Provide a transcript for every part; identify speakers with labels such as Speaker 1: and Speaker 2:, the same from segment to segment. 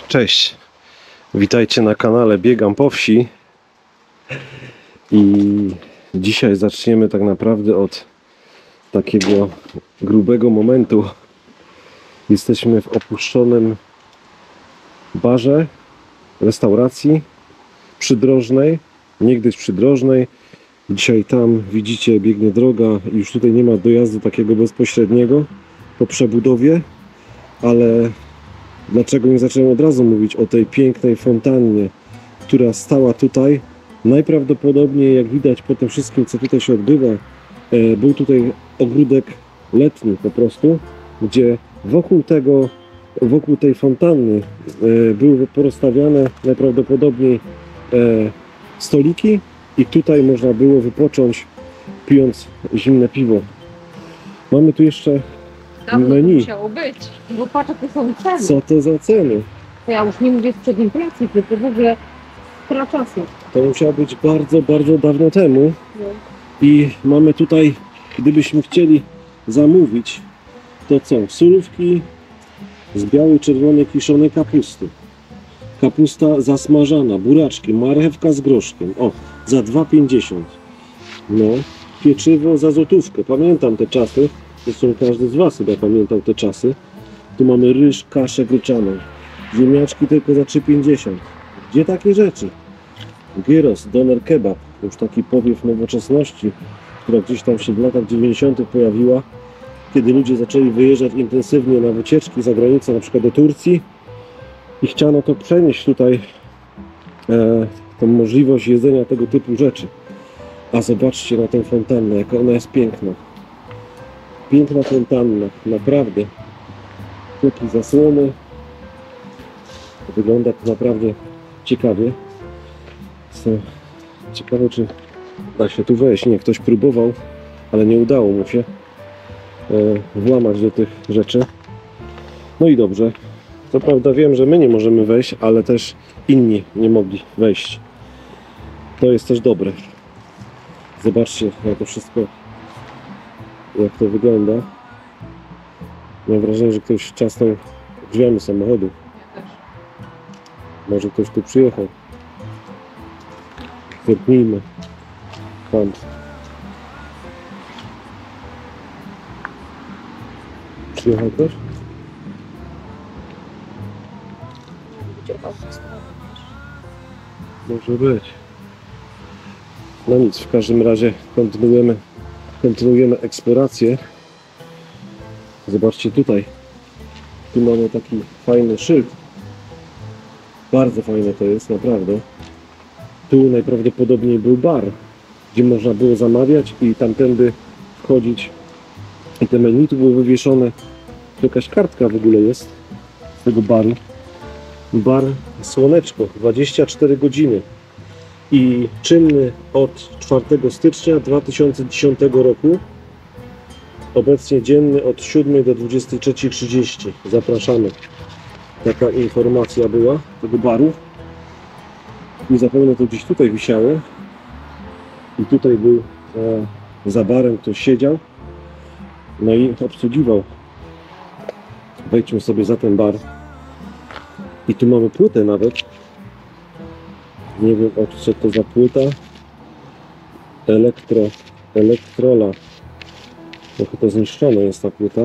Speaker 1: Cześć, witajcie na kanale Biegam po wsi i dzisiaj zaczniemy tak naprawdę od takiego grubego momentu. Jesteśmy w opuszczonym barze, restauracji przydrożnej, niegdyś przydrożnej. Dzisiaj tam widzicie biegnie droga i już tutaj nie ma dojazdu takiego bezpośredniego po przebudowie, ale dlaczego nie zacząłem od razu mówić o tej pięknej fontannie, która stała tutaj? Najprawdopodobniej, jak widać po tym wszystkim, co tutaj się odbywa, był tutaj ogródek letni po prostu, gdzie wokół tej fontanny były porozstawiane najprawdopodobniej stoliki i tutaj można było wypocząć, pijąc zimne piwo. Mamy tu jeszcze
Speaker 2: Dawno
Speaker 1: menu.
Speaker 2: to musiało być, bo patrz, jakie są ceny.
Speaker 1: Co to za ceny?
Speaker 2: Ja już nie mówię sprzed inflacji, to w ogóle tyle czasu.
Speaker 1: To musiało być bardzo, bardzo dawno temu.
Speaker 2: No.
Speaker 1: I mamy tutaj, gdybyśmy chcieli zamówić, to co? Surówki z białej, czerwonej, kiszonej kapusty. Kapusta zasmażana, buraczki, marchewka z groszkiem. O, za 2,50. No, pieczywo za złotówkę. Pamiętam te czasy. Zresztą każdy z Was chyba pamiętał te czasy. Tu mamy ryż, kaszę gryczaną. Ziemniaczki tylko za 3,50. Gdzie takie rzeczy? Gyros, doner kebab. Już taki powiew nowoczesności, która gdzieś tam się w latach 90. pojawiła, kiedy ludzie zaczęli wyjeżdżać intensywnie na wycieczki za granicę, na przykład do Turcji, i chciano to przenieść tutaj, tą możliwość jedzenia tego typu rzeczy. A zobaczcie na tę fontannę, jaka ona jest piękna. Piękna fontanna, naprawdę. Takie zasłony. Wygląda to naprawdę ciekawie. Ciekawe, czy da się tu wejść. Nie, ktoś próbował, ale nie udało mu się włamać do tych rzeczy. No i dobrze. Co prawda wiem, że my nie możemy wejść, ale też inni nie mogli wejść. To jest też dobre. Zobaczcie na to wszystko, jak to wygląda. Mam wrażenie, że ktoś czasnął drzwiami samochodu.
Speaker 2: Ja też.
Speaker 1: Może ktoś tu przyjechał. Zerknijmy. Tam. Przyjechał ktoś? Może być. No nic, w każdym razie kontynuujemy eksplorację. Zobaczcie tutaj. Tu mamy taki fajny szyld. Bardzo fajne to jest, naprawdę. Tu najprawdopodobniej był bar, gdzie można było zamawiać i tamtędy wchodzić. I te menu tu było wywieszone. Tu jakaś kartka w ogóle jest z tego baru. Bar Słoneczko, 24 godziny. I czynny od 4 stycznia 2010 roku. Obecnie dzienny od 7 do 23:30. Zapraszamy. Taka informacja była tego baru. I zapewne to gdzieś tutaj wisiało. I tutaj był za barem ktoś siedział. No i obsługiwał. Wejdźmy sobie za ten bar. I tu mamy płytę nawet. Nie wiem, co to za płyta. Elektrola. Trochę to zniszczona jest ta płyta.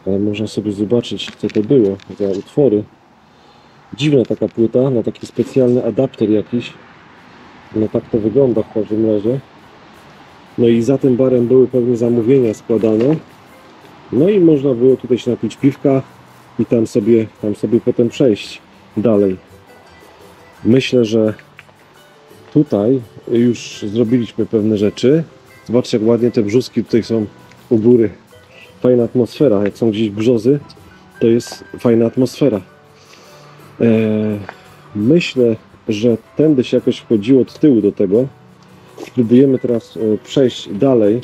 Speaker 1: Ale można sobie zobaczyć, co to było za utwory. Dziwna taka płyta, na taki specjalny adapter jakiś. No tak to wygląda w każdym razie. No i za tym barem były pewnie zamówienia składane. No i można było tutaj się napić piwka i tam sobie potem przejść dalej. Myślę, że tutaj już zrobiliśmy pewne rzeczy. Zobaczcie, jak ładnie te brzuski tutaj są u góry. Fajna atmosfera. Jak są gdzieś brzozy, to jest fajna atmosfera. Myślę, że tędy się jakoś wchodziło od tyłu do tego. Spróbujemy teraz przejść dalej,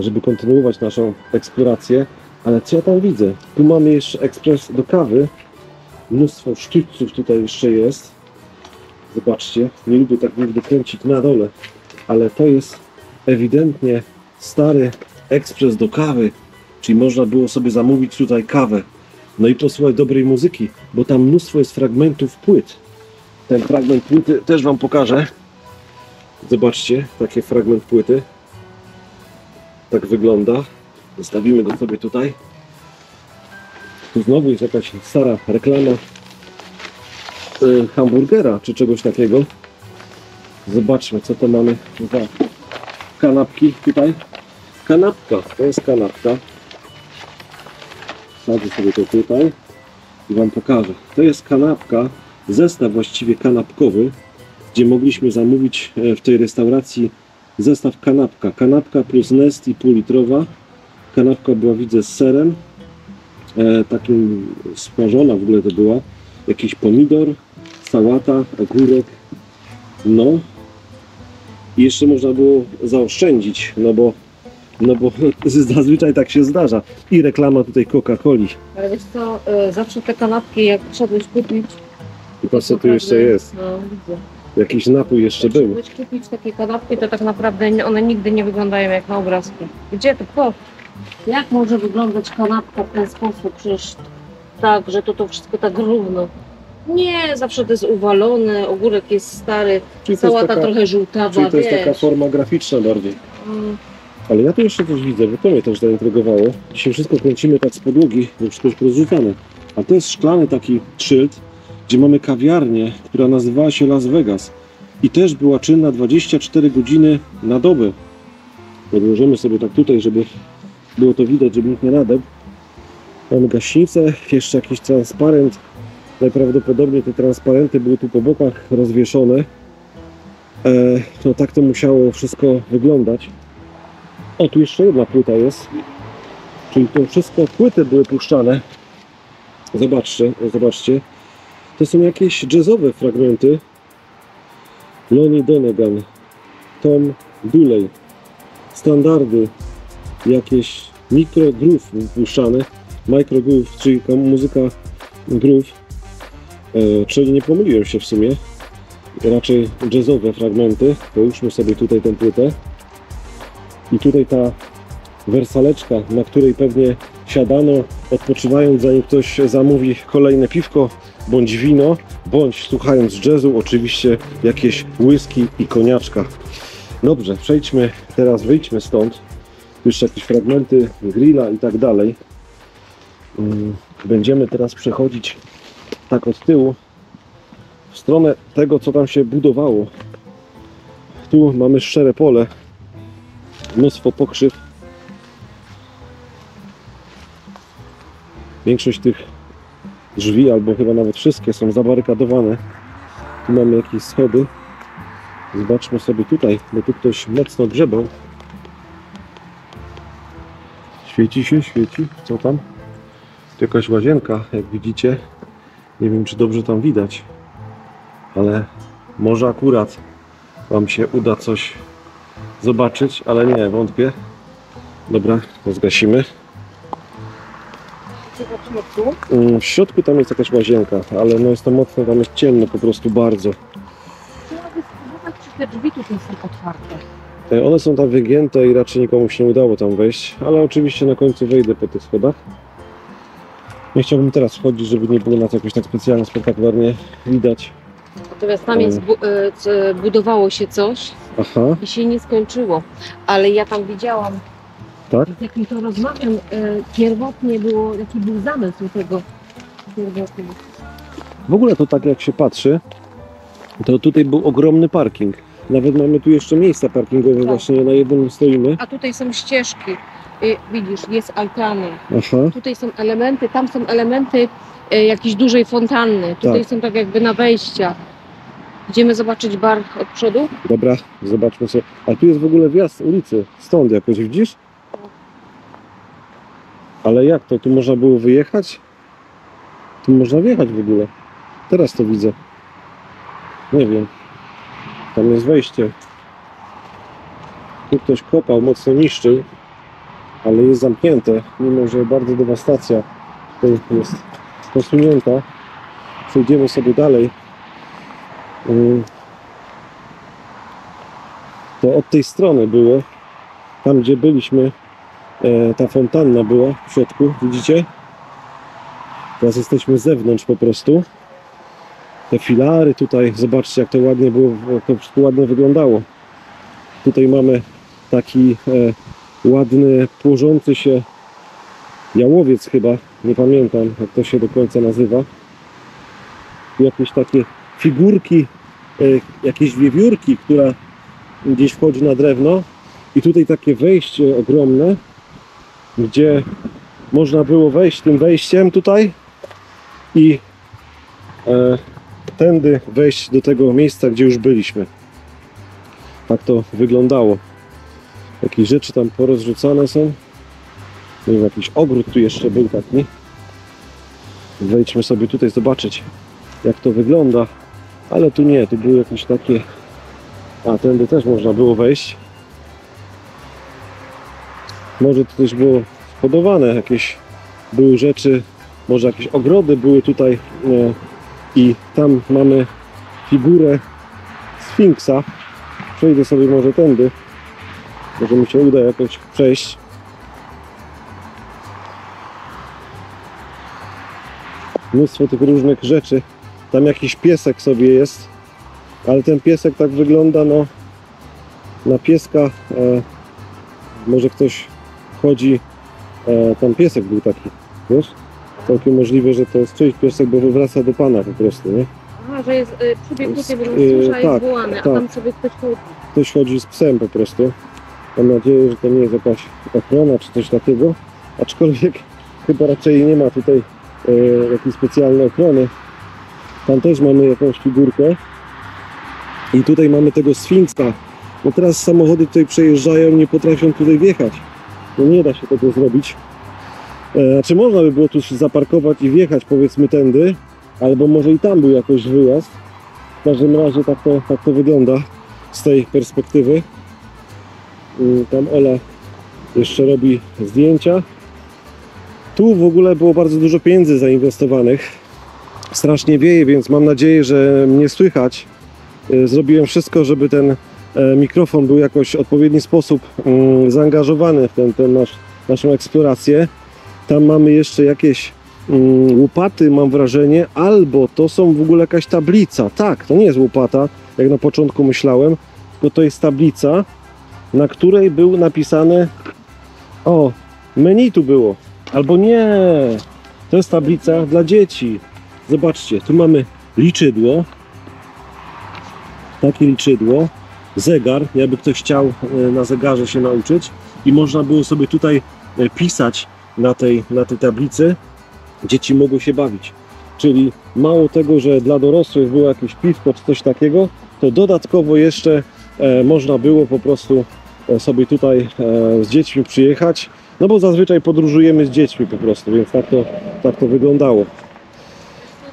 Speaker 1: żeby kontynuować naszą eksplorację. Ale co ja tam widzę? Tu mamy jeszcze ekspres do kawy. Mnóstwo sztućców tutaj jeszcze jest. Zobaczcie, nie lubię tak nigdy kręcić na dole, ale to jest ewidentnie stary ekspres do kawy, czyli można było sobie zamówić tutaj kawę No i posłuchać dobrej muzyki, bo tam mnóstwo jest fragmentów płyt. Ten fragment płyty też wam pokażę. Zobaczcie, taki fragment płyty. Tak wygląda. Zostawimy go sobie tutaj. Tu znowu jest jakaś stara reklama hamburgera czy czegoś takiego. Zobaczmy, co to mamy za kanapki tutaj. Kanapka, to jest kanapka. Wsadzę sobie to tutaj i wam pokażę. To jest kanapka, zestaw właściwie kanapkowy, gdzie mogliśmy zamówić w tej restauracji zestaw kanapka. Kanapka plus Nesti półlitrowa. Kanapka była, widzę, z serem. Takim smażona w ogóle to była. Jakiś pomidor, sałata, ogórek. No. I jeszcze można było zaoszczędzić, no bo zazwyczaj tak się zdarza. I reklama tutaj Coca-Coli.
Speaker 2: Ale wiesz co, zawsze te kanapki, jak szedłeś kupić...
Speaker 1: I patrz, co tu jeszcze jest.
Speaker 2: No, widzę.
Speaker 1: Jakiś napój jeszcze był.
Speaker 2: Jak szedłeś kupić takie kanapki, to tak naprawdę one nigdy nie wyglądają jak na obrazku. Gdzie to? Po? Jak może wyglądać kanapka w ten sposób? Przecież tak, że to wszystko tak równo. Nie, zawsze to jest uwalone, ogórek jest stary,
Speaker 1: Czyli to jest
Speaker 2: sałata
Speaker 1: taka-
Speaker 2: trochę żółtawa,
Speaker 1: Czyli to jest taka
Speaker 2: wiesz.
Speaker 1: forma graficzna bardziej.
Speaker 2: Mm.
Speaker 1: Ale ja tu jeszcze coś widzę, bo to mnie też zaintrygowało. Dzisiaj wszystko kręcimy tak z podłogi, bo wszystko jest rozrzucane. A to jest szklany taki szyld, gdzie mamy kawiarnię, która nazywała się Las Vegas. I też była czynna 24 godziny na dobę. Podłożymy sobie tak tutaj, żeby było to widać, żeby nikt nie nadał. Mamy gaśnicę, jeszcze jakiś transparent. Najprawdopodobniej te transparenty były tu po bokach rozwieszone. No tak to musiało wszystko wyglądać. O, tu jeszcze jedna płyta jest. Czyli to wszystko, płyty były puszczane. Zobaczcie. To są jakieś jazzowe fragmenty. Lonnie Donegan, Tom Dooley, standardy, jakieś micro groove puszczane. Micro groove, czyli muzyka groove. Czyli nie pomyliłem się w sumie. Raczej jazzowe fragmenty. Połóżmy sobie tutaj tę płytę. I tutaj ta wersaleczka, na której pewnie siadano, odpoczywając, zanim ktoś zamówi kolejne piwko, bądź wino, bądź słuchając jazzu, oczywiście jakieś whisky i koniaczka. Dobrze, przejdźmy, teraz wyjdźmy stąd. Jeszcze jakieś fragmenty grilla i tak dalej. Będziemy teraz przechodzić tak od tyłu w stronę tego, co tam się budowało. Tu mamy szczere pole, mnóstwo pokrzyw. Większość tych drzwi, albo chyba nawet wszystkie, są zabarykadowane. Tu mamy jakieś schody. Zobaczmy sobie tutaj, bo tu ktoś mocno grzebał. Świeci się, świeci. Co tam? Tu jakaś łazienka, jak widzicie. Nie wiem, czy dobrze tam widać, ale może akurat wam się uda coś zobaczyć, ale nie, wątpię. Dobra, to zgasimy.
Speaker 2: Zobaczmy tu.
Speaker 1: W środku tam jest jakaś łazienka, ale no jest to mocno, tam jest ciemno po prostu bardzo.
Speaker 2: Trzeba by spróbować, czy te drzwi tutaj są otwarte.
Speaker 1: One są tam wygięte i raczej nikomu się nie udało tam wejść, ale oczywiście na końcu wejdę po tych schodach. Nie chciałbym teraz wchodzić, żeby nie było nas jakoś tak specjalnie, spektakularnie widać.
Speaker 2: Natomiast tam jest budowało się coś
Speaker 1: Aha,
Speaker 2: i się nie skończyło. Ale ja tam widziałam,
Speaker 1: tak?
Speaker 2: z jakim to rozmawiam, pierwotnie było, jaki był zamysł tego pierwotnie.
Speaker 1: W ogóle to tak jak się patrzy, to tutaj był ogromny parking. Nawet mamy tu jeszcze miejsca parkingowe,
Speaker 2: Tak.
Speaker 1: właśnie na jednym stoimy.
Speaker 2: A tutaj są ścieżki. Widzisz, jest altana.
Speaker 1: Aha,
Speaker 2: Tutaj są elementy, tam są elementy jakiejś dużej fontanny. Tutaj
Speaker 1: Tak.
Speaker 2: są tak jakby na wejścia. Idziemy zobaczyć bar od przodu?
Speaker 1: dobra, zobaczmy sobie. A tu jest w ogóle wjazd ulicy, stąd jakoś, widzisz? Ale jak to? Tu można było wyjechać? Tu można wjechać w ogóle. Teraz to widzę. Nie wiem. Tam jest wejście. Tu ktoś kopał, mocno niszczył, ale jest zamknięte, mimo że bardzo dewastacja tutaj jest posunięta. Przejdziemy sobie dalej. To od tej strony było, tam gdzie byliśmy, ta fontanna była w środku, widzicie? Teraz jesteśmy z zewnątrz po prostu. Te filary tutaj, zobaczcie jak to ładnie było, jak to wszystko ładnie wyglądało. Tutaj mamy taki ładny, płożący się jałowiec chyba, nie pamiętam jak to się do końca nazywa. Jakieś takie figurki, jakieś wiewiórki, która gdzieś wchodzi na drewno. I tutaj takie wejście ogromne, gdzie można było wejść tym wejściem tutaj i tędy wejść do tego miejsca, gdzie już byliśmy. Tak to wyglądało. Jakieś rzeczy tam porozrzucane są. Nie wiem, jakiś ogród tu jeszcze był taki. Wejdźmy sobie tutaj zobaczyć, jak to wygląda. Ale tu nie, tu były jakieś takie... A, tędy też można było wejść. Może to też było hodowane, jakieś były rzeczy, może jakieś ogrody były tutaj i tam mamy figurę Sfinksa. Przejdę sobie może tędy, może mi się uda jakoś przejść. Mnóstwo tych różnych rzeczy. Tam jakiś piesek sobie jest, ale ten piesek tak wygląda, no, na pieska. Może ktoś chodzi, tam piesek był taki, wiesz? Całkiem możliwe, że to jest czyjś piesek, bo wywraca do pana po prostu, nie?
Speaker 2: Aha, że jest przebieg tutaj, bo susza
Speaker 1: tak,
Speaker 2: jest wołany,
Speaker 1: tak.
Speaker 2: a tam sobie ktoś chodzi.
Speaker 1: Ktoś chodzi z psem po prostu. Mam nadzieję, że to nie jest jakaś ochrona czy coś takiego. Aczkolwiek chyba raczej nie ma tutaj jakiejś specjalnej ochrony. Tam też mamy jakąś figurkę. I tutaj mamy tego Sfinksa. No teraz samochody tutaj przejeżdżają, nie potrafią tutaj wjechać. No nie da się tego zrobić. Znaczy można by było tu się zaparkować i wjechać powiedzmy tędy. Albo może i tam był jakoś wyjazd. W każdym razie tak to wygląda z tej perspektywy. Tam Ola jeszcze robi zdjęcia. Tu w ogóle było bardzo dużo pieniędzy zainwestowanych. Strasznie wieje, więc mam nadzieję, że mnie słychać. Zrobiłem wszystko, żeby ten mikrofon był jakoś w odpowiedni sposób zaangażowany w naszą eksplorację. Tam mamy jeszcze jakieś łopaty, mam wrażenie, albo to są w ogóle jakaś tablica. Tak, to nie jest łopata, jak na początku myślałem, tylko to jest tablica, na której był napisane, o, menu tu było, albo nie, to jest tablica dla dzieci. Zobaczcie, tu mamy liczydło, takie liczydło, zegar, jakby ktoś chciał na zegarze się nauczyć i można było sobie tutaj pisać na tej tablicy. Dzieci mogły się bawić. Czyli mało tego, że dla dorosłych było jakieś piwko czy coś takiego, to dodatkowo jeszcze można było po prostu sobie tutaj z dziećmi przyjechać. No bo zazwyczaj podróżujemy z dziećmi po prostu, więc tak to wyglądało.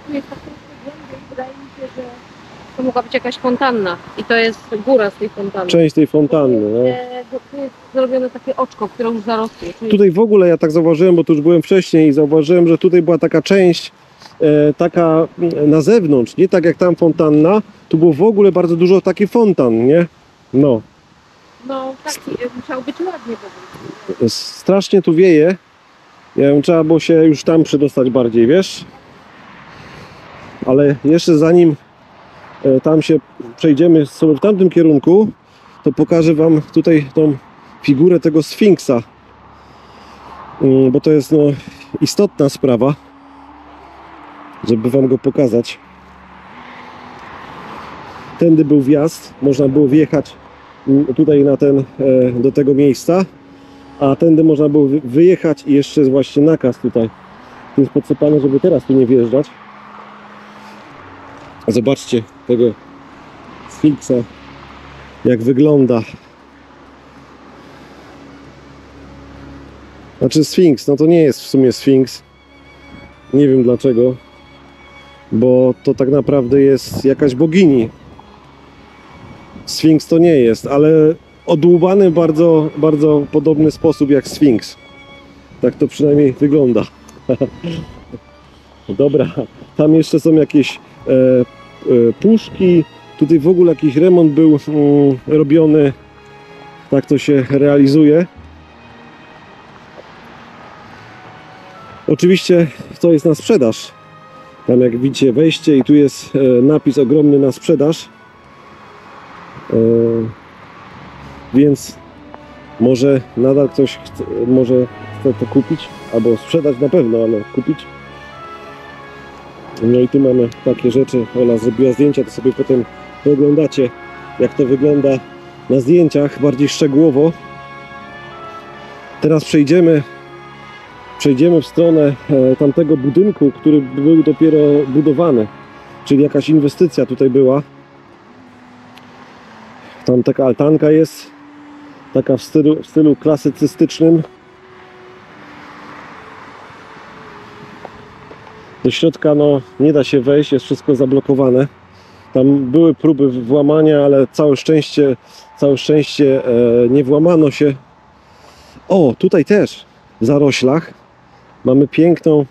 Speaker 2: Tu jest tak głębiej, wydaje mi się, że to mogła być jakaś fontanna i to jest góra z tej fontanny.
Speaker 1: Część tej fontanny. No.
Speaker 2: Tu jest zrobione takie oczko, które już zarosło. Czyli...
Speaker 1: Tutaj w ogóle ja tak zauważyłem, bo tu już byłem wcześniej i zauważyłem, że tutaj była taka część taka na zewnątrz, nie tak jak tam fontanna, tu było w ogóle bardzo dużo takich fontan, nie? No.
Speaker 2: No taki musiał być ładnie po prostu.
Speaker 1: Strasznie tu wieje. Ja bym trzeba było się już tam przedostać bardziej, wiesz? Ale jeszcze zanim tam się przejdziemy sobie w tamtym kierunku, to pokażę wam tutaj tą figurę tego Sfinksa, bo to jest no istotna sprawa, żeby wam go pokazać. Tędy był wjazd, można było wjechać tutaj na do tego miejsca, a tędy można było wyjechać i jeszcze jest właśnie nakaz tutaj. To jest podsypane, żeby teraz tu nie wjeżdżać. Zobaczcie tego Sfinksa, jak wygląda. Znaczy Sfinks, no to nie jest w sumie Sfinks. Nie wiem dlaczego, bo to tak naprawdę jest jakaś bogini. Sfinks to nie jest, ale odłubany w bardzo, bardzo podobny sposób jak Sfinks. Tak to przynajmniej wygląda. Dobra, tam jeszcze są jakieś puszki. Tutaj w ogóle jakiś remont był robiony. Tak to się realizuje. Oczywiście to jest na sprzedaż. Tam jak widzicie wejście i tu jest napis ogromny na sprzedaż. Więc może nadal ktoś może chce to kupić, albo sprzedać na pewno, ale kupić. No i tu mamy takie rzeczy. Ola zrobiła zdjęcia, to sobie potem pooglądacie, jak to wygląda na zdjęciach bardziej szczegółowo. Teraz przejdziemy w stronę tamtego budynku, który był dopiero budowany, czyli jakaś inwestycja tutaj była. Tam taka altanka jest, taka w stylu klasycystycznym. Do środka no nie da się wejść, jest wszystko zablokowane. Tam były próby włamania, ale całe szczęście nie włamano się. O, tutaj też w zaroślach mamy piękną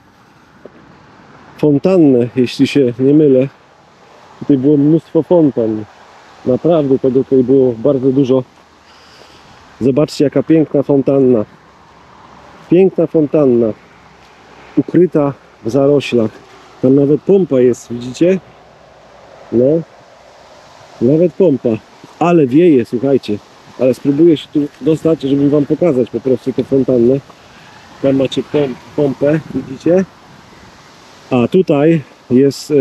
Speaker 1: fontannę, jeśli się nie mylę. Tutaj było mnóstwo fontan. Naprawdę tego tutaj było bardzo dużo. Zobaczcie, jaka piękna fontanna. Piękna fontanna. Ukryta w zaroślach. Tam nawet pompa jest, widzicie? No. Nawet pompa. Ale wieje, słuchajcie. Ale spróbuję się tu dostać, żeby wam pokazać po prostu tę fontannę. Tam macie pompę, widzicie? A tutaj jest,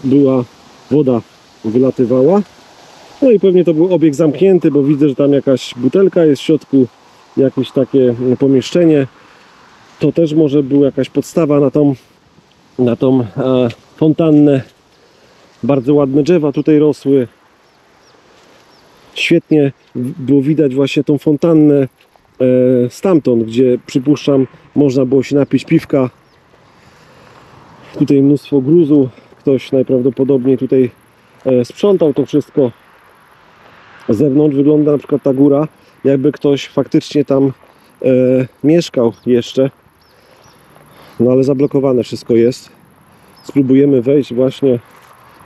Speaker 1: była woda wylatywała. No i pewnie to był obiekt zamknięty, bo widzę, że tam jakaś butelka jest w środku, jakieś takie pomieszczenie. To też może była jakaś podstawa na tą fontannę. Bardzo ładne drzewa tutaj rosły. Świetnie było widać właśnie tą fontannę stamtąd, gdzie przypuszczam można było się napić piwka. Tutaj mnóstwo gruzu. Ktoś najprawdopodobniej tutaj sprzątał to wszystko. Z zewnątrz wygląda na przykład ta góra, jakby ktoś faktycznie tam mieszkał jeszcze. No ale zablokowane wszystko jest. Spróbujemy wejść właśnie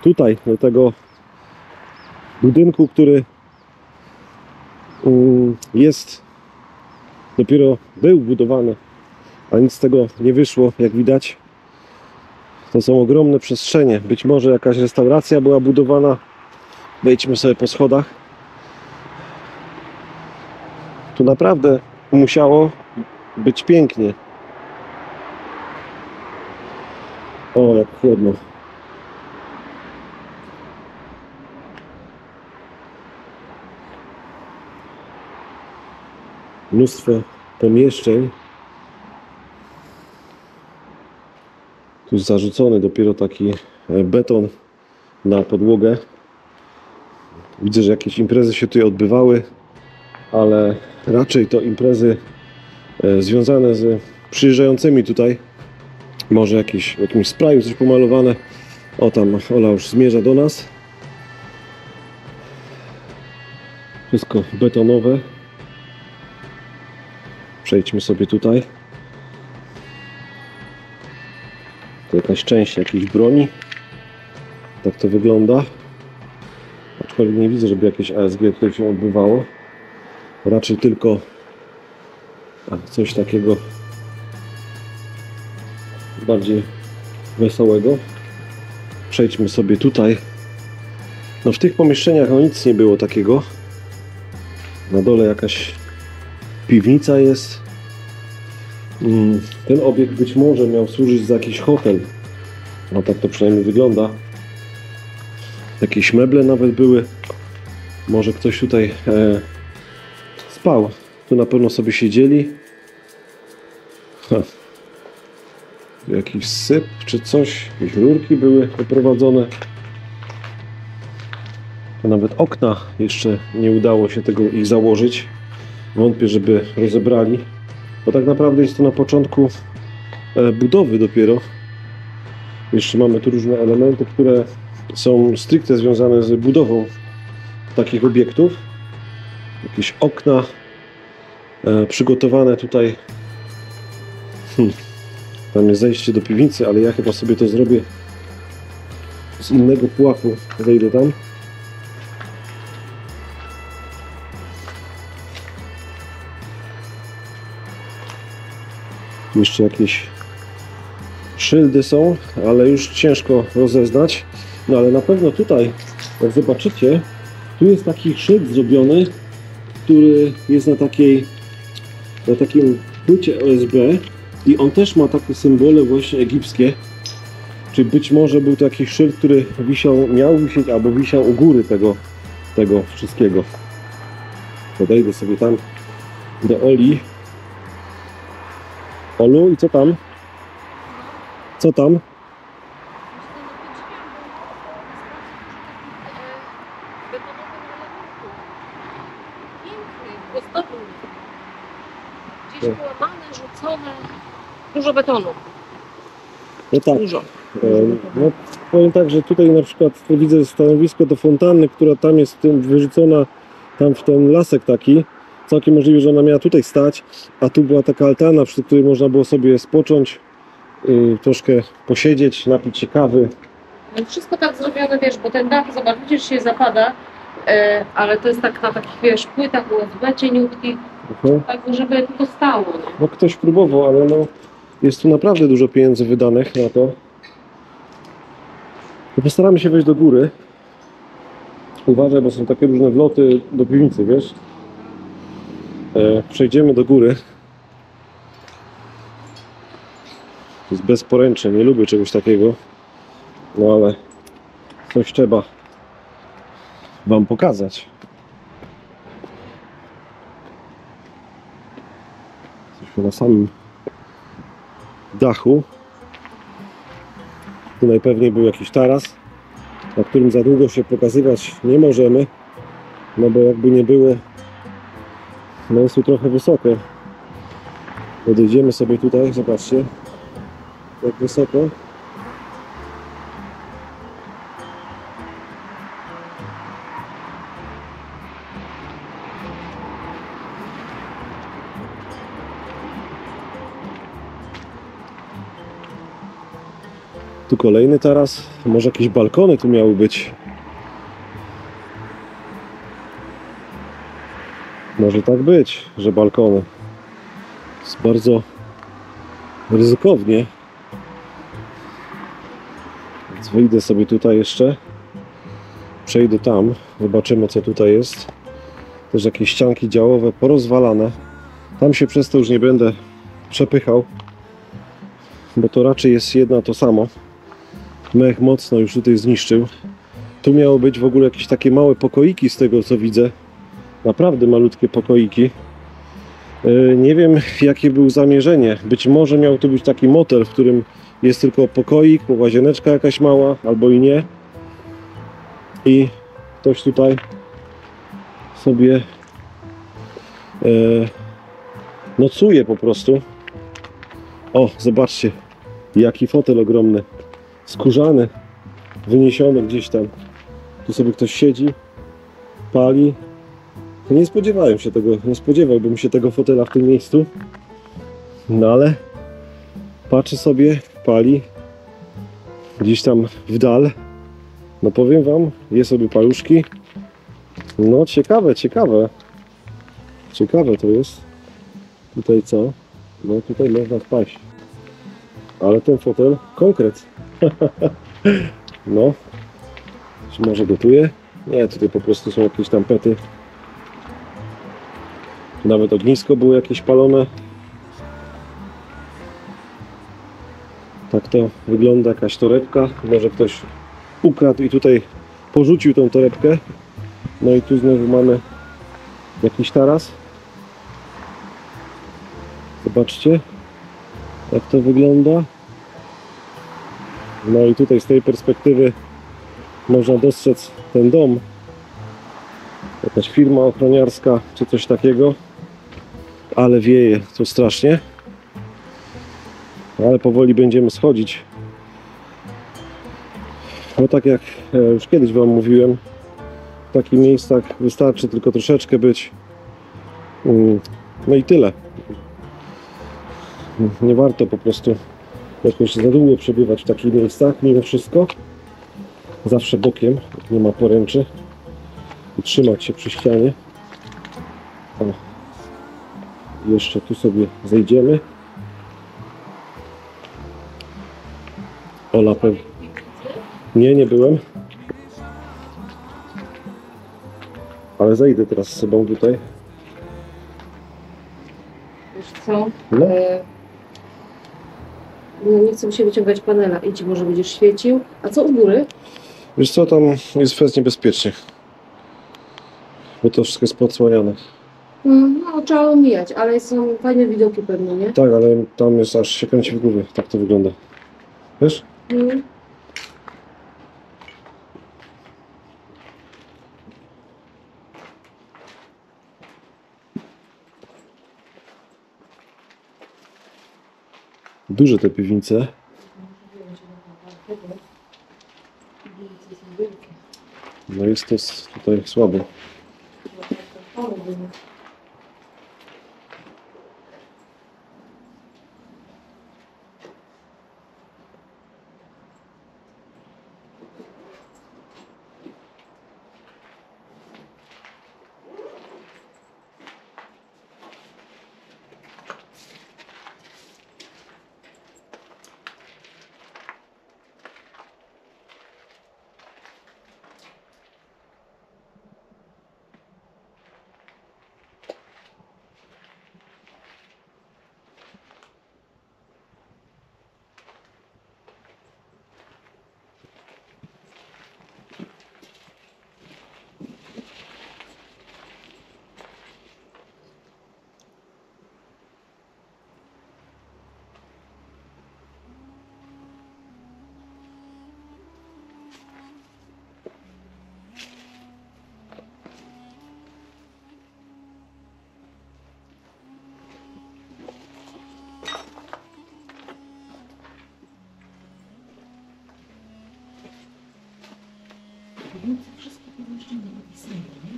Speaker 1: tutaj do tego budynku, który dopiero był budowany, a nic z tego nie wyszło, jak widać. To są ogromne przestrzenie. Być może jakaś restauracja była budowana. Wejdźmy sobie po schodach. Tu naprawdę musiało być pięknie. O, jak chłodno. Mnóstwo pomieszczeń. Tu jest zarzucony dopiero taki beton na podłogę. Widzę, że jakieś imprezy się tutaj odbywały, ale raczej to imprezy związane z przyjeżdżającymi tutaj. Może jakimś sprayu coś pomalowane. O, tam Ola już zmierza do nas. Wszystko betonowe. Przejdźmy sobie tutaj. To jakaś część jakiejś broni. Tak to wygląda. Aczkolwiek nie widzę, żeby jakieś ASG tutaj się odbywało. Raczej tylko coś takiego bardziej wesołego. Przejdźmy sobie tutaj. No w tych pomieszczeniach no nic nie było takiego. Na dole jakaś piwnica jest. Ten obiekt być może miał służyć za jakiś hotel. No tak to przynajmniej wygląda. Jakieś meble nawet były. Może ktoś tutaj spał. Tu na pewno sobie siedzieli. Jakiś syp czy coś. Jakieś rurki były wyprowadzone. To nawet okna jeszcze nie udało się ich założyć. Wątpię, żeby rozebrali. Bo tak naprawdę jest to na początku budowy dopiero. Jeszcze mamy tu różne elementy, które są stricte związane z budową takich obiektów. Jakieś okna przygotowane tutaj. Tam jest zejście do piwnicy, ale ja chyba sobie to zrobię z innego pułapu. Wejdę tam. Jeszcze jakieś szyldy są, ale już ciężko rozeznać. No ale na pewno tutaj, jak zobaczycie, tu jest taki szyld zrobiony, który jest na takim płycie OSB i on też ma takie symbole właśnie egipskie. Czyli być może był to jakiś szyld, który miał wisieć albo wisiał u góry tego wszystkiego. Podejdę sobie tam do Oli. Olu, i co tam? Co tam?
Speaker 2: Gdzieś połamane, rzucone. Dużo betonu.
Speaker 1: No tak.
Speaker 2: Dużo.
Speaker 1: No, powiem tak, że tutaj na przykład widzę stanowisko do fontanny, która tam jest wyrzucona tam w ten lasek taki. Całkiem możliwe, że ona miała tutaj stać, a tu była taka altana, przy której można było sobie spocząć, troszkę posiedzieć, napić się kawy.
Speaker 2: No wszystko tak zrobione, wiesz, bo ten dach, zobacz, widzisz, się zapada, ale to jest tak na takich, wiesz, płytach USB cieniutkich, tak żeby to stało. Nie?
Speaker 1: No ktoś próbował, ale no jest tu naprawdę dużo pieniędzy wydanych na to. No postaramy się wejść do góry. Uważaj, bo są takie różne wloty do piwnicy, wiesz? Przejdziemy do góry. To jest bez poręczy, nie lubię czegoś takiego. No ale coś trzeba wam pokazać. Jesteśmy na samym dachu. Tu najpewniej był jakiś taras, na którym za długo się pokazywać nie możemy, no bo jakby nie było, no jest tu trochę wysoko. Podejdziemy sobie tutaj, zobaczcie, jak wysoko. Tu kolejny taras, może jakieś balkony tu miały być. Może tak być, że balkony. Jest bardzo ryzykownie. Więc wyjdę sobie tutaj jeszcze. Przejdę tam, zobaczymy co tutaj jest. Też jakieś ścianki działowe porozwalane. Tam się przez to już nie będę przepychał, bo to raczej jest jedno to samo. Mech mocno już tutaj zniszczył. Tu miało być w ogóle jakieś takie małe pokoiki z tego co widzę. Naprawdę malutkie pokoiki. Nie wiem jakie było zamierzenie. Być może miał tu być taki motel, w którym jest tylko pokoik, łazieneczka jakaś mała, albo i nie. I ktoś tutaj sobie nocuje po prostu. O, zobaczcie, jaki fotel ogromny. Skórzany, wyniesiony gdzieś tam. Tu sobie ktoś siedzi, pali. Nie spodziewałem się tego, nie spodziewałbym się tego fotela w tym miejscu. No ale patrzę sobie, pali gdzieś tam w dal. No powiem wam, je sobie paluszki. No ciekawe, ciekawe. Ciekawe to jest. Tutaj co? No tutaj można wpaść. Ale ten fotel, konkret. No. Czy może gotuje? Nie, tutaj po prostu są jakieś tam pety. Nawet ognisko było jakieś palone. Tak to wygląda, jakaś torebka. Może ktoś ukradł i tutaj porzucił tą torebkę. No i tu znowu mamy jakiś taras. Zobaczcie, jak to wygląda. No i tutaj z tej perspektywy można dostrzec ten dom. Jakaś firma ochroniarska czy coś takiego. Ale wieje to strasznie. Ale powoli będziemy schodzić. No tak jak już kiedyś wam mówiłem, w takich miejscach wystarczy tylko troszeczkę być. No i tyle. Nie warto po prostu jakoś za długo przebywać w takich miejscach, mimo wszystko. Zawsze bokiem, jak nie ma poręczy. I trzymać się przy ścianie. O. Jeszcze tu sobie zejdziemy. Ola pewnie. Nie byłem. Ale zejdę teraz z sobą tutaj.
Speaker 2: Wiesz co?
Speaker 1: No.
Speaker 2: No nie chcę mi się wyciągać panela. Idź, może będziesz świecił. A co u góry?
Speaker 1: Wiesz co, tam jest fest niebezpiecznie. Bo to wszystko jest podsłaniane.
Speaker 2: No, trzeba omijać, ale są fajne widoki pewnie, nie?
Speaker 1: Tak, ale tam jest aż się kręci w głowie. Tak to wygląda. Wiesz?
Speaker 2: Mhm.
Speaker 1: Duże te piwnice. No jest to tutaj słabo.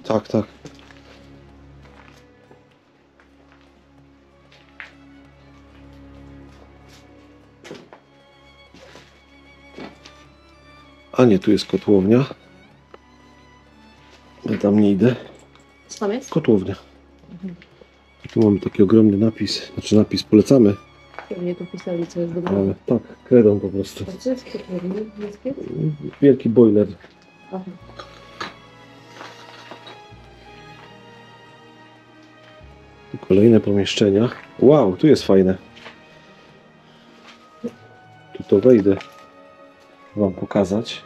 Speaker 1: Tak, tak. A nie, tu jest kotłownia. Ja tam nie idę.
Speaker 2: Co tam jest?
Speaker 1: Kotłownia. Tu mamy taki ogromny napis. Znaczy napis polecamy.
Speaker 2: Pewnie tu pisali, co jest dobre.
Speaker 1: Ale tak, kredą po prostu.
Speaker 2: A co jest kotłownia?
Speaker 1: Wielki boiler.
Speaker 2: Aha.
Speaker 1: Tu kolejne pomieszczenia. Wow, tu jest fajne. Tu to wejdę wam pokazać.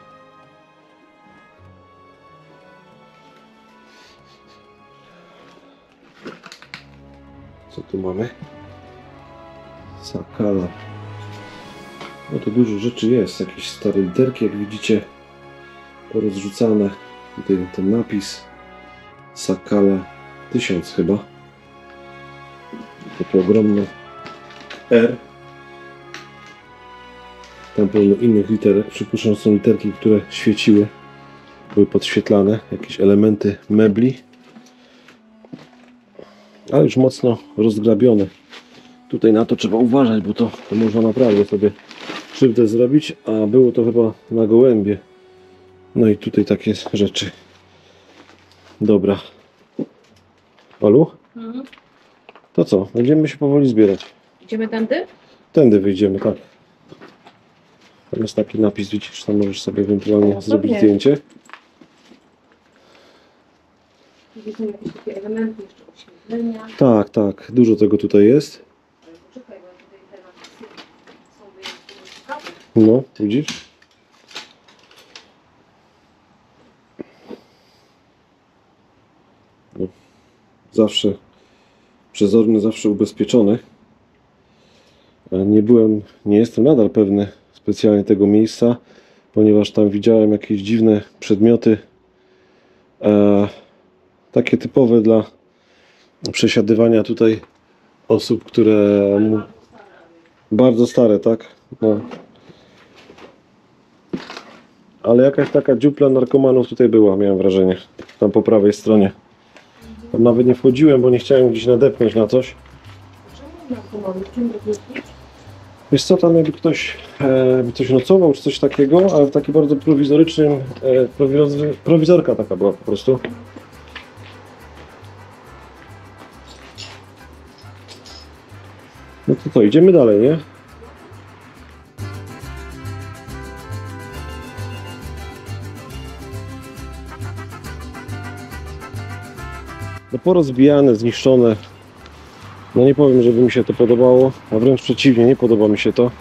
Speaker 1: Co tu mamy? Sakala. No to dużo rzeczy jest. Jakieś stare literki, jak widzicie, porozrzucane. Tutaj ten napis. Sakala 1000 chyba. Takie ogromne R. Tam pełno innych liter. Przypuszczam, że są literki, które świeciły. Były podświetlane. Jakieś elementy mebli. Ale już mocno rozgrabione. Tutaj na to trzeba uważać, bo to można naprawdę sobie krzywdę zrobić, a było to chyba na gołębie. No i tutaj takie rzeczy. Dobra. Olu?
Speaker 2: Mhm.
Speaker 1: To co? Będziemy się powoli zbierać.
Speaker 2: Idziemy tędy?
Speaker 1: Tędy wyjdziemy, tak. Tam jest taki napis, widzisz, tam możesz sobie ewentualnie
Speaker 2: O,
Speaker 1: zrobić
Speaker 2: sobie.
Speaker 1: zdjęcie.
Speaker 2: Widzimy jakieś takie elementy jeszcze oświetlenia.
Speaker 1: Tak, tak, dużo tego tutaj jest.
Speaker 2: Czekaj, bo tutaj te napisy są wyjątkowo ciekawe.
Speaker 1: No, widzisz? No, zawsze przezorny, zawsze ubezpieczony. Nie jestem nadal pewny specjalnie tego miejsca, ponieważ tam widziałem jakieś dziwne przedmioty, takie typowe dla przesiadywania tutaj osób, które bardzo stare, tak? No. Ale jakaś taka dziupla narkomanów tutaj była, miałem wrażenie, tam po prawej stronie. Tam nawet nie wchodziłem, bo nie chciałem gdzieś nadepnąć na coś.
Speaker 2: Czemu narkomanów? Czym rozmawiać?
Speaker 1: Wiesz co, tam jakby ktoś nocował, czy coś takiego, ale w takim bardzo prowizorycznym, prowizorka taka była po prostu. No to idziemy dalej, nie? no porozbijane, zniszczone. No nie powiem, żeby mi się to podobało, a wręcz przeciwnie, nie podoba mi się to.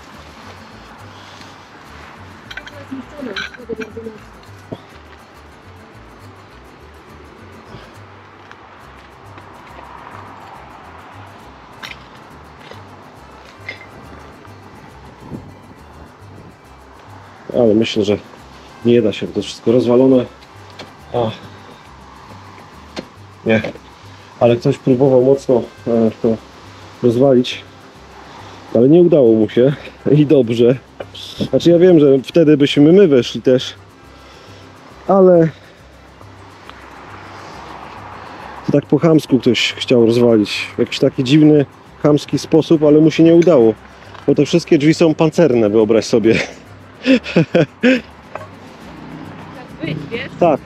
Speaker 1: Ale myślę, że nie da się, to wszystko rozwalone. A. Nie. Ale ktoś próbował mocno to rozwalić, ale nie udało mu się i dobrze. Znaczy ja wiem, że wtedy byśmy my weszli też, ale to tak po chamsku ktoś chciał rozwalić. W jakiś taki dziwny, chamski sposób, ale mu się nie udało. Bo te wszystkie drzwi są pancerne, wyobraź sobie.
Speaker 2: Wyjść, wiesz?
Speaker 1: Tak.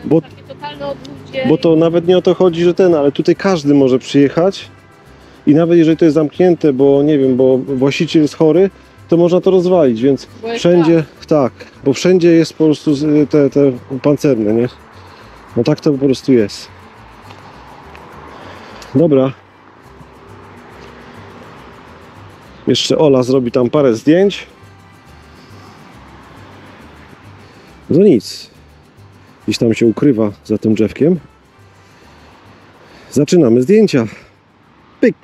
Speaker 1: Bo,
Speaker 2: Takie totalne odludzie.
Speaker 1: bo to nawet nie o to chodzi, że ale tutaj każdy może przyjechać i nawet jeżeli to jest zamknięte, bo nie wiem, bo właściciel jest chory, to można to rozwalić, więc
Speaker 2: Bo jest
Speaker 1: wszędzie, tak, bo wszędzie jest po prostu te pancerne, nie? No tak to po prostu jest. Dobra. Jeszcze Ola zrobi tam parę zdjęć. No nic. Gdzieś tam się ukrywa za tym drzewkiem. Zaczynamy zdjęcia. Pyk!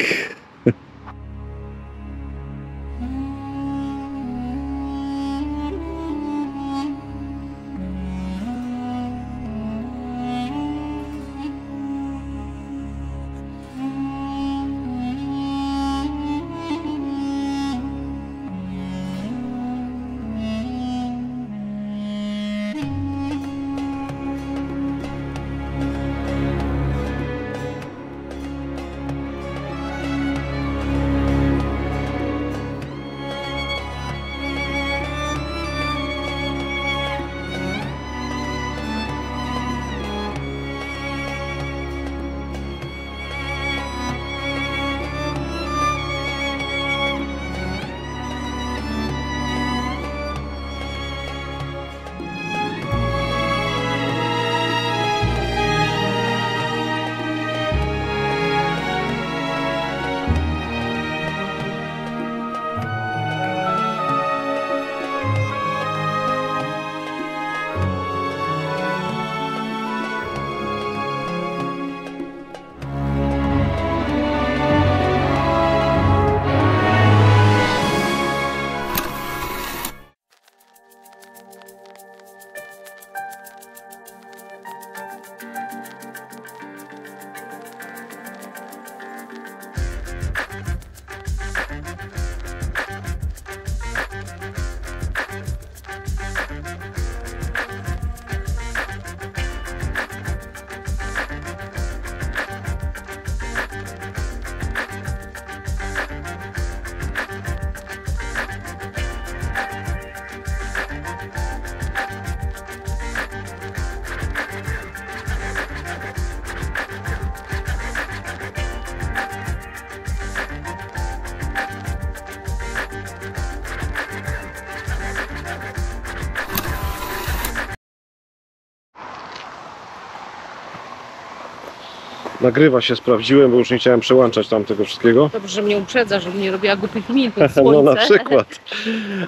Speaker 1: Nagrywa się, sprawdziłem, bo już nie chciałem przełączać tam tego wszystkiego.
Speaker 2: Dobrze, że mnie uprzedza, żebym nie robiła głupich min pod
Speaker 1: No
Speaker 2: słońce.
Speaker 1: na przykład.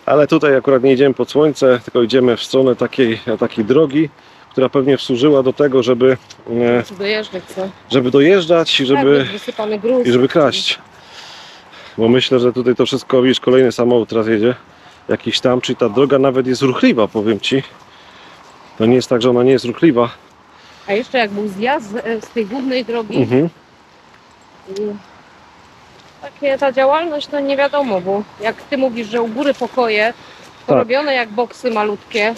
Speaker 1: Ale tutaj akurat nie idziemy pod słońce, tylko idziemy w stronę takiej drogi, która pewnie służyła do tego, żeby
Speaker 2: Dojeżdżać, co?
Speaker 1: dojeżdżać i
Speaker 2: Tak,
Speaker 1: żeby,
Speaker 2: jest wysypany gruz.
Speaker 1: i żeby kraść. Bo myślę, że tutaj to wszystko, widzisz, kolejny samochód teraz jedzie. Jakiś tam, czyli ta droga nawet jest ruchliwa, powiem Ci. To nie jest tak, że ona nie jest ruchliwa.
Speaker 2: A jeszcze jak był zjazd z tej głównej drogi,
Speaker 1: Mhm.
Speaker 2: takie ta działalność to nie wiadomo, bo jak ty mówisz, że u góry pokoje porobione jak boksy malutkie,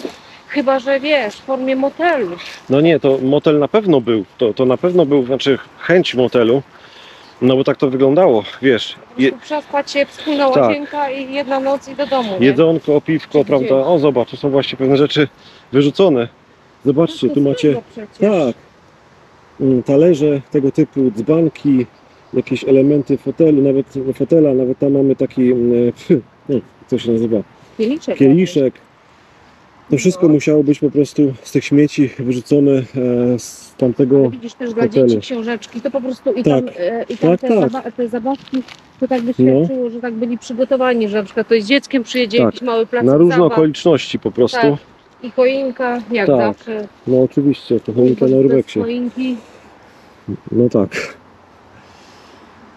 Speaker 2: chyba że wiesz, w formie motelu.
Speaker 1: No nie, to motel na pewno był. To na pewno był, znaczy chęć motelu. No bo tak to wyglądało, wiesz.
Speaker 2: Po prostu przespać się, wspólna
Speaker 1: Tak.
Speaker 2: łazienka i jedna noc i do domu. Nie?
Speaker 1: Jedzonko, piwko,
Speaker 2: Gdzie?
Speaker 1: prawda? O zobacz, tu są właśnie pewne rzeczy wyrzucone. Zobaczcie,
Speaker 2: No to
Speaker 1: tu macie,
Speaker 2: złego przecież.
Speaker 1: tak, talerze tego typu, dzbanki, jakieś elementy fotelu, nawet tam mamy taki, co się nazywa,
Speaker 2: Kieliszek.
Speaker 1: kieliszek. To wszystko
Speaker 2: No.
Speaker 1: musiało być po prostu z tych śmieci wyrzucone z tamtego.
Speaker 2: Ale widzisz też dla
Speaker 1: hotelu.
Speaker 2: dzieci książeczki, to po prostu i
Speaker 1: Tak.
Speaker 2: tam, i tam
Speaker 1: Tak,
Speaker 2: te zabawki, to tak by świadczyło, że tak byli przygotowani, że na przykład to z dzieckiem przyjedzie
Speaker 1: Tak.
Speaker 2: jakiś mały plac
Speaker 1: Na różne
Speaker 2: zabaw.
Speaker 1: okoliczności po prostu.
Speaker 2: Tak. I choinka, jak
Speaker 1: Tak.
Speaker 2: zawsze.
Speaker 1: No oczywiście, to choinka na
Speaker 2: Bez
Speaker 1: urbeksie.
Speaker 2: choinki.
Speaker 1: No tak.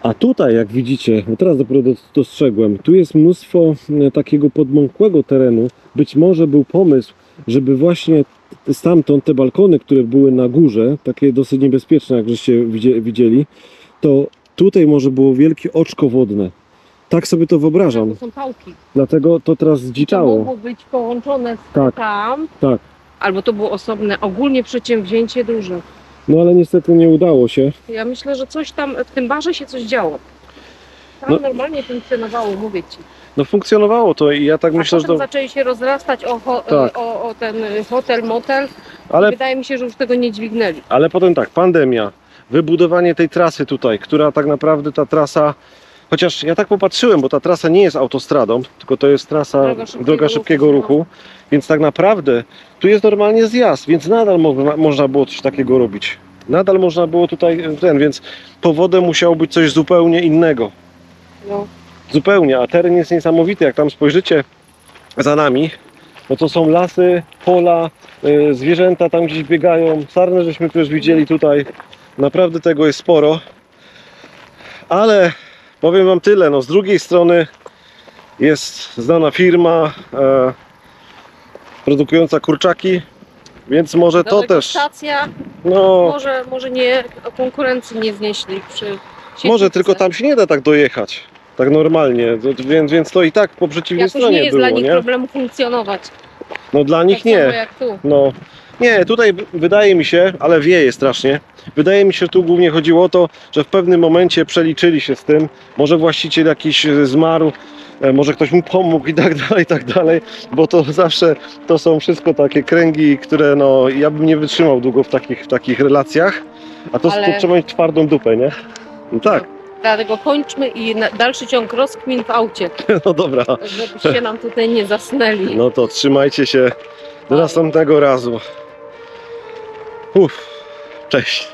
Speaker 1: A tutaj, jak widzicie, bo teraz dopiero dostrzegłem, tu jest mnóstwo takiego podmokłego terenu. Być może był pomysł, żeby właśnie stamtąd te balkony, które były na górze, takie dosyć niebezpieczne, jak żeście widzieli, to tutaj może było wielkie oczko wodne. Tak sobie to wyobrażam.
Speaker 2: To są pałki.
Speaker 1: Dlatego to teraz
Speaker 2: To
Speaker 1: zdziczało.
Speaker 2: mogło być połączone z
Speaker 1: Tak.
Speaker 2: tam,
Speaker 1: Tak.
Speaker 2: albo to było osobne, ogólnie przedsięwzięcie duże.
Speaker 1: No ale niestety nie udało się.
Speaker 2: Ja myślę, że coś tam, w tym barze się coś działo. Tam
Speaker 1: No.
Speaker 2: normalnie funkcjonowało, mówię ci.
Speaker 1: No funkcjonowało to i ja tak
Speaker 2: A
Speaker 1: myślę, że
Speaker 2: potem
Speaker 1: to...
Speaker 2: zaczęli się rozrastać
Speaker 1: Tak.
Speaker 2: o ten hotel, motel.
Speaker 1: Ale
Speaker 2: Wydaje mi się, że już tego nie dźwignęli.
Speaker 1: Ale potem tak, pandemia, wybudowanie tej trasy tutaj, która tak naprawdę ta trasa, chociaż ja tak popatrzyłem, bo ta trasa nie jest autostradą, tylko to jest trasa droga szybkiego ruchu, więc tak naprawdę tu jest normalnie zjazd, więc nadal można było coś takiego robić. Nadal można było tutaj więc powodem musiało być coś zupełnie innego.
Speaker 2: No.
Speaker 1: Zupełnie, a teren jest niesamowity, jak tam spojrzycie za nami, no to są lasy, pola, zwierzęta tam gdzieś biegają, sarnę żeśmy też widzieli tutaj, naprawdę tego jest sporo, ale powiem wam tyle, no z drugiej strony jest znana firma produkująca kurczaki, więc może to też,
Speaker 2: Stacja,
Speaker 1: no
Speaker 2: może nie, konkurencji nie znieśli przy sieciówce.
Speaker 1: może tylko tam się nie da tak dojechać, tak normalnie, więc to i tak po przeciwnej
Speaker 2: Jakoś
Speaker 1: stronie
Speaker 2: nie jest
Speaker 1: było,
Speaker 2: dla nich
Speaker 1: nie?
Speaker 2: problemu funkcjonować.
Speaker 1: No dla nich
Speaker 2: Tak samo
Speaker 1: nie.
Speaker 2: jak tu.
Speaker 1: No, nie, tutaj wydaje mi się, ale wieje strasznie. Wydaje mi się, że tu głównie chodziło o to, że w pewnym momencie przeliczyli się z tym. Może właściciel jakiś zmarł, może ktoś mu pomógł i tak dalej, bo to zawsze to są wszystko takie kręgi, które no ja bym nie wytrzymał długo w takich relacjach. A to
Speaker 2: Ale-
Speaker 1: trzeba mieć twardą dupę, nie? No tak,
Speaker 2: Dlatego kończmy i dalszy ciąg rozkmin w aucie,
Speaker 1: no dobra.
Speaker 2: żebyście nam tutaj nie zasnęli.
Speaker 1: No to trzymajcie się do
Speaker 2: Bye.
Speaker 1: następnego razu. Cześć.